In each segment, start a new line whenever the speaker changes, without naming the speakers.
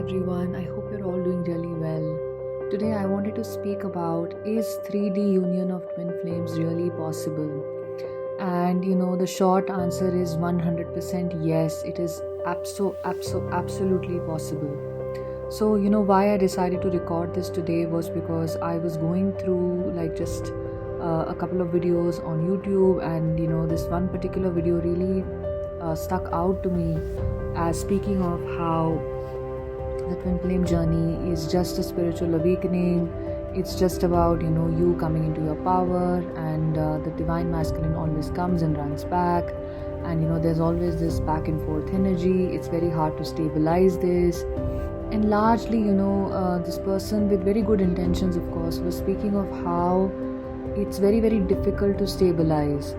everyone. I hope you're all doing really well. Today I wanted to speak about, is 3D union of twin flames really possible? And the short answer is 100% yes, it is absolutely possible. So why I decided to record this today was because I was going through just a couple of videos on YouTube, and this one particular video really stuck out to me as speaking of how the twin flame journey is just a spiritual awakening. It's just about you coming into your power, and the divine masculine always comes and runs back, and there's always this back and forth energy. It's very hard to stabilize this, and largely this person with very good intentions, of course, was speaking of how it's very difficult to stabilize.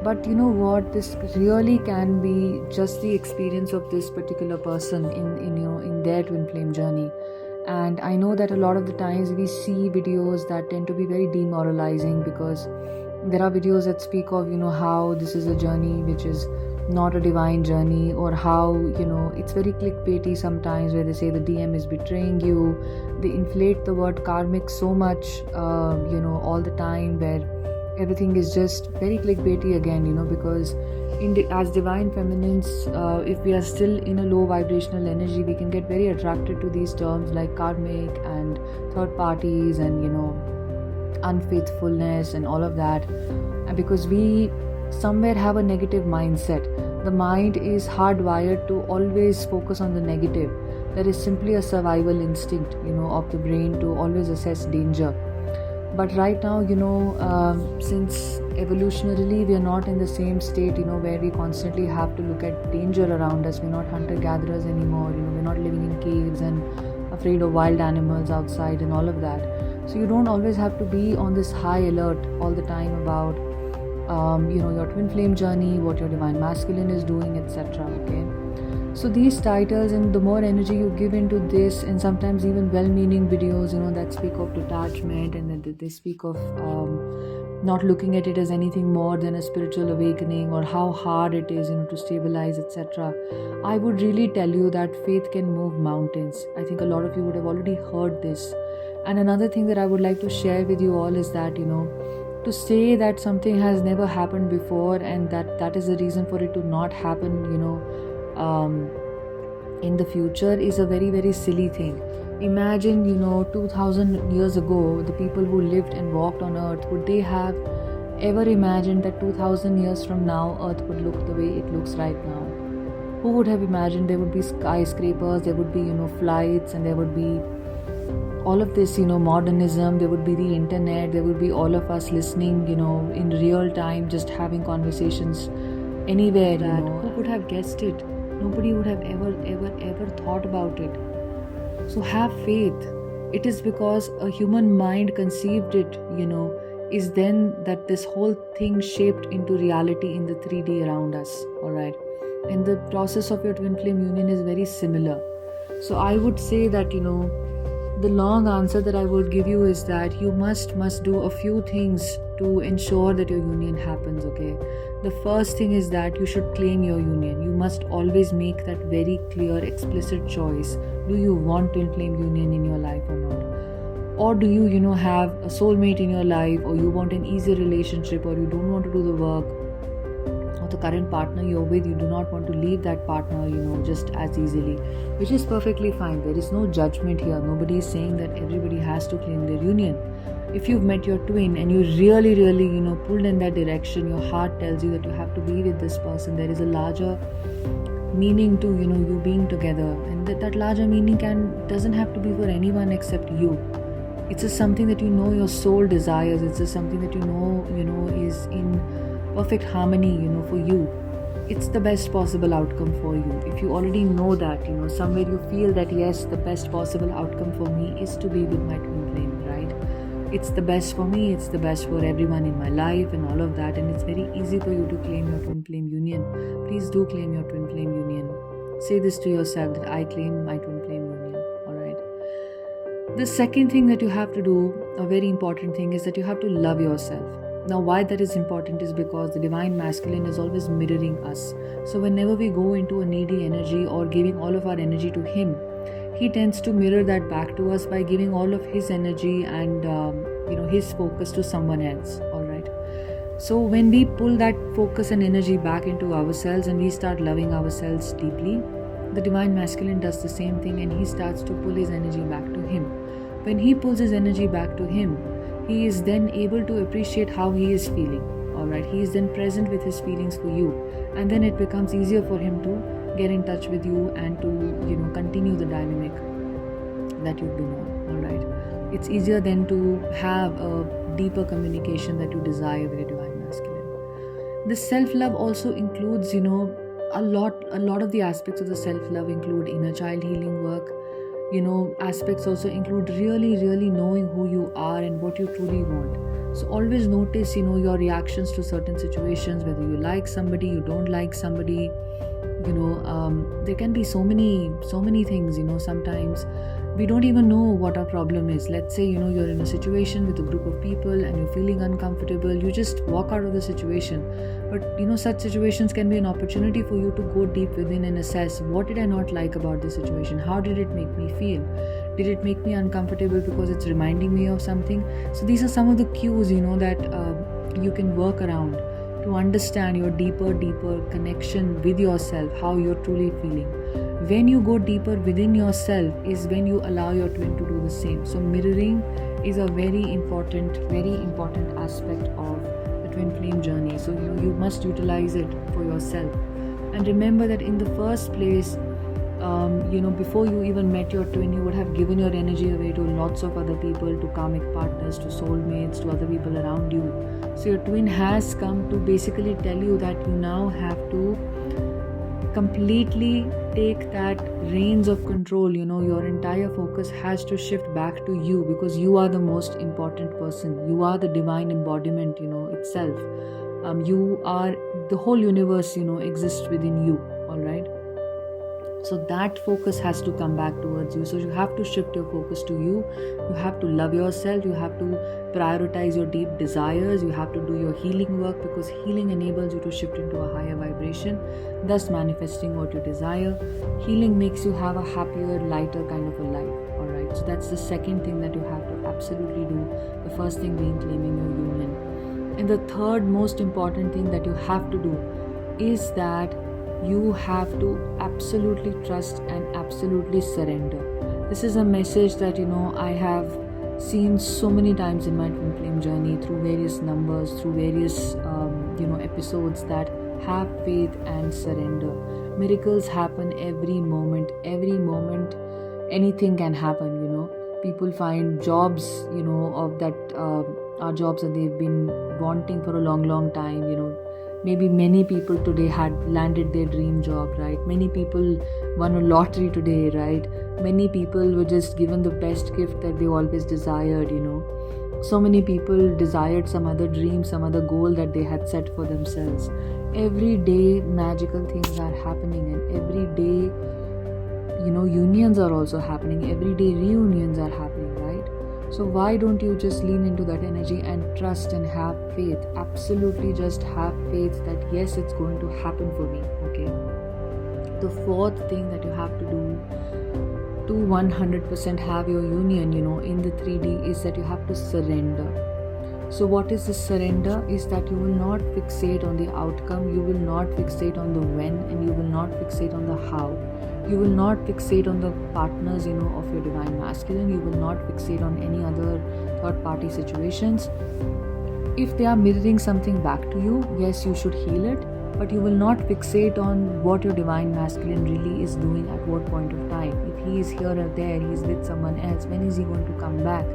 But you know what, this really can be just the experience of this particular person in their twin flame journey. And I know that a lot of the times we see videos that tend to be very demoralizing, because there are videos that speak of how this is a journey which is not a divine journey, or how it's very clickbaity sometimes, where they say the DM is betraying you. They inflate the word karmic so much all the time, where everything is just very clickbaity again, because as divine feminines, if we are still in a low vibrational energy, we can get very attracted to these terms like karmic and third parties and unfaithfulness and all of that. And because we somewhere have a negative mindset, the mind is hardwired to always focus on the negative. That is simply a survival instinct of the brain to always assess danger. But right now, since evolutionarily we are not in the same state, where we constantly have to look at danger around us. We're not hunter-gatherers anymore, we're not living in caves and afraid of wild animals outside and all of that. So you don't always have to be on this high alert all the time about, your twin flame journey, what your divine masculine is doing, etc. Okay. So these titles, and the more energy you give into this, and sometimes even well-meaning videos, that speak of detachment, and then they speak of not looking at it as anything more than a spiritual awakening, or how hard it is, to stabilize, etc. I would really tell you that faith can move mountains. I think a lot of you would have already heard this. And another thing that I would like to share with you all is that, to say that something has never happened before, and that is the reason for it to not happen, in the future, is a very silly thing. Imagine 2000 years ago, the people who lived and walked on earth, would they have ever imagined that 2000 years from now earth would look the way it looks right now? Who would have imagined there would be skyscrapers, there would be flights, and there would be all of this modernism, there would be the internet, there would be all of us listening in real time, just having conversations anywhere. Who would have guessed it? Nobody would have ever thought about it. So have faith. It is because a human mind conceived it, is then that this whole thing shaped into reality in the 3D around us. Alright. And the process of your twin flame union is very similar. So I would say that, the long answer that I would give you is that you must do a few things to ensure that your union happens, okay? The first thing is that you should claim your union. You must always make that very clear, explicit choice. Do you want twin flame union in your life or not? Or do you, have a soulmate in your life, or you want an easy relationship, or you don't want to do the work, or the current partner you're with, you do not want to leave that partner, just as easily, which is perfectly fine. There is no judgment here. Nobody is saying that everybody has to claim their union. If you've met your twin and you really pulled in that direction, your heart tells you that you have to be with this person, there is a larger meaning to you being together, and that larger meaning doesn't have to be for anyone except you. It's just something that your soul desires. It's just something that is in perfect harmony for you. It's the best possible outcome for you. If you already know that, somewhere you feel that yes, the best possible outcome for me is to be with my twin flame, right? It's the best for me, it's the best for everyone in my life and all of that, and it's very easy for you to claim your twin flame union. Please do claim your twin flame union. Say this to yourself, that I claim my twin flame union. Alright. The second thing that you have to do, a very important thing, is that you have to love yourself. Now, why that is important is because the divine masculine is always mirroring us. So whenever we go into a needy energy or giving all of our energy to him, he tends to mirror that back to us by giving all of his energy and his focus to someone else. All right. So when we pull that focus and energy back into ourselves and we start loving ourselves deeply, the divine masculine does the same thing, and he starts to pull his energy back to him. When he pulls his energy back to him, he is then able to appreciate how he is feeling. All right. He is then present with his feelings for you, and then it becomes easier for him to get in touch with you and to continue the dynamic that you've been on. All right. It's easier then to have a deeper communication that you desire with your divine masculine. The self-love also includes a lot of the aspects of the self-love include inner child healing work. Aspects also include really knowing who you are and what you truly want. So always notice your reactions to certain situations, whether you like somebody, you don't like somebody. There can be so many things. Sometimes we don't even know what our problem is. Let's say you're in a situation with a group of people and you're feeling uncomfortable. You just walk out of the situation, but such situations can be an opportunity for you to go deep within and assess, what did I not like about this situation? How did it make me feel? Did it make me uncomfortable because it's reminding me of something? So these are some of the cues that you can work around to understand your deeper connection with yourself, how you're truly feeling. When you go deeper within yourself is when you allow your twin to do the same. So mirroring is a very important aspect of the twin flame journey. So you must utilize it for yourself. And remember that in the first place, before you even met your twin, you would have given your energy away to lots of other people, to karmic partners, to soulmates, to other people around you. So your twin has come to basically tell you that you now have to completely take that reins of control. Your entire focus has to shift back to you, because you are the most important person. You are the divine embodiment itself. You are the whole universe exists within you. All right. So that focus has to come back towards you. So you have to shift your focus to you. You have to love yourself. You have to prioritize your deep desires. You have to do your healing work, because healing enables you to shift into a higher vibration, thus manifesting what you desire. Healing makes you have a happier, lighter kind of a life. Alright, so that's the second thing that you have to absolutely do. The first thing being claiming your union. And the third most important thing that you have to do is that you have to absolutely trust and absolutely surrender. This is a message that I have seen so many times in my twin flame journey, through various numbers, through various episodes, that have faith and surrender. Miracles happen every moment. Anything can happen. People find jobs of that are jobs that they've been wanting for a long time. Maybe many people today had landed their dream job, right? Many people won a lottery today, right? Many people were just given the best gift that they always desired. So many people desired some other dream, some other goal that they had set for themselves. Every day magical things are happening, and every day unions are also happening. Every day reunions are happening, right? So why don't you just lean into that energy and trust and have faith? Absolutely just have faith that yes, it's going to happen for me. Okay. The fourth thing that you have to do to 100% have your union in the 3D is that you have to surrender. So what is this surrender? Is that you will not fixate on the outcome, you will not fixate on the when, and you will not fixate on the how. You will not fixate on the partners of your divine masculine. You will not fixate on any other third party situations. If they are mirroring something back to you, yes, you should heal it, but you will not fixate on what your divine masculine really is doing at what point of time. If he is here or there, he is with someone else, when is he going to come back?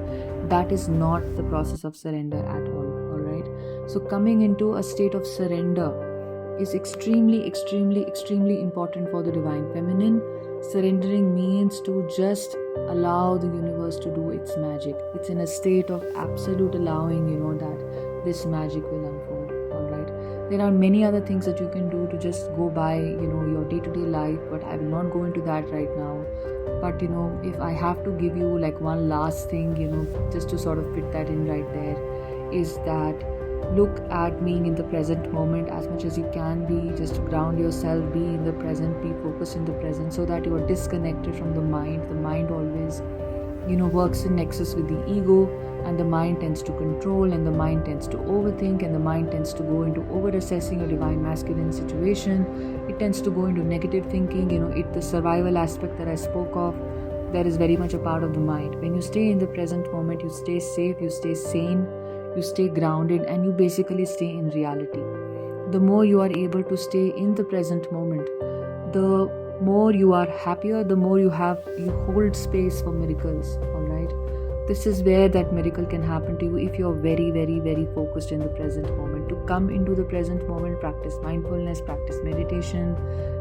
That is not the process of surrender at all. Alright. So coming into a state of surrender is extremely important for the divine feminine. Surrendering means to just allow the universe to do its magic. It's in a state of absolute allowing, that this magic will unfold. Alright. There are many other things that you can do to just go by, your day-to-day life, but I will not go into that right now. But if I have to give you like one last thing, just to sort of fit that in right there, is that Look at being in the present moment as much as you can be. Just ground yourself, be in the present, be focused in the present, so that you are disconnected from the mind. The mind always, works in nexus with the ego, and the mind tends to control, and the mind tends to overthink, and the mind tends to go into over assessing a divine masculine situation. It tends to go into negative thinking. The survival aspect that I spoke of, that is very much a part of the mind. When you stay in the present moment, you stay safe, you stay sane, you stay grounded, and you basically stay in reality. The more you are able to stay in the present moment, the more you are happier, the more you hold space for miracles. All right, this is where that miracle can happen to you if you're very, very, very focused in the present moment. To come into the present moment, practice mindfulness, practice meditation,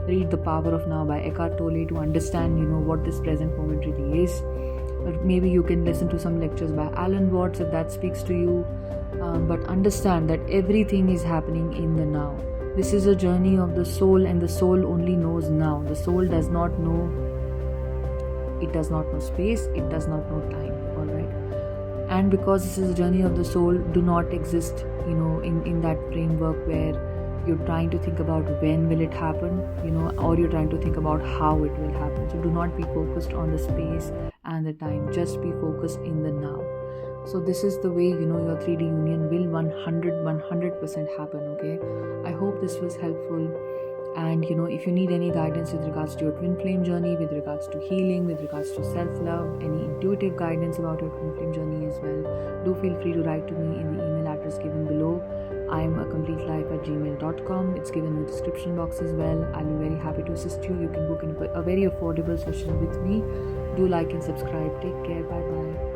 read The Power of Now by Eckhart Tolle to understand what this present moment really is. Or maybe you can listen to some lectures by Alan Watts if that speaks to you. But understand that everything is happening in the now. This is a journey of the soul, and the soul only knows now. The soul does not know. It does not know space. It does not know time. All right. And because this is a journey of the soul, do not exist, in that framework where you're trying to think about when will it happen, or you're trying to think about how it will happen. So do not be focused on the space and the time. Just be focused in the now. So this is the way, your 3D union will 100% happen, okay? I hope this was helpful. And, if you need any guidance with regards to your twin flame journey, with regards to healing, with regards to self-love, any intuitive guidance about your twin flame journey as well, do feel free to write to me in the email address given below. iamacompletelife@gmail.com. It's given in the description box as well. I'll be very happy to assist you. You can book a very affordable session with me. Do like and subscribe. Take care. Bye-bye.